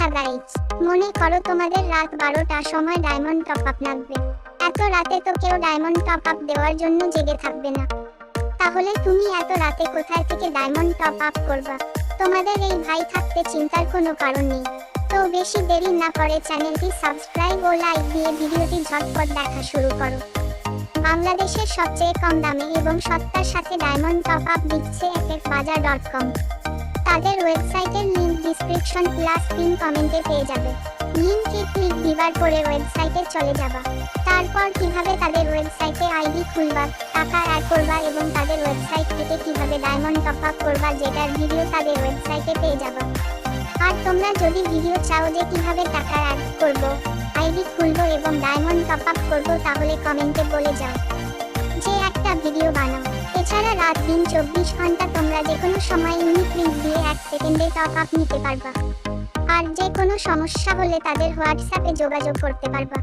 আচ্ছা গাইস, মনে করো তোমাদের রাত 12টার সময় ডায়মন্ড টপ আপ লাগবে। এত রাতে তো কেউ ডায়মন্ড টপ আপ দেওয়ার জন্য জেগে থাকবে না। তাহলে তুমি এত রাতে কোথায় থেকে ডায়মন্ড টপ আপ করবা? তোমাদের এই ভাই থাকতে চিন্তার কোনো কারণ নেই। তো বেশি দেরি না করে চ্যানেলটি সাবস্ক্রাইব ও লাইক দিয়ে ভিডিওটি ঝটপট দেখা শুরু করো। বাংলাদেশের সবচেয়ে কম দামে এবং সত্তার সাথে ডায়মন্ড টপ আপ দিচ্ছে FFBazaar.com। তাদের ওয়েবসাইটের লিংক ডিসক্রিপশন প্লাস পিন কমেন্টে পেয়ে যাবে। লিংকে ক্লিক দিবার পরে ওয়েবসাইটে চলে যাবা। তারপর কিভাবে তাদের ওয়েবসাইটে আইডি খুলবা, টাকা অ্যাড করবা এবং তাদের ওয়েবসাইট থেকে কিভাবে ডায়মন্ড টপ আপ করবা যেটার ভিডিও তাদের ওয়েবসাইটে পেয়ে যাবা। আর তোমরা যদি ভিডিও চাও যে কিভাবে টাকা অ্যাড করব, আইডি খুলবো এবং ডায়মন্ড টপ আপ করবো, তাহলে কমেন্টে বলে যাও যে একটা ভিডিও বানাও। এছাড়া রাত দিন 24 ঘন্টা তোমরা যে কোনো সময় ইউনিক লিংক দিয়ে 1 সেকেন্ডে টপ আপ নিতে পারবা। আর যে কোনো সমস্যা হলে তাদের হোয়াটসঅ্যাপে যোগাযোগ করতে পারবা।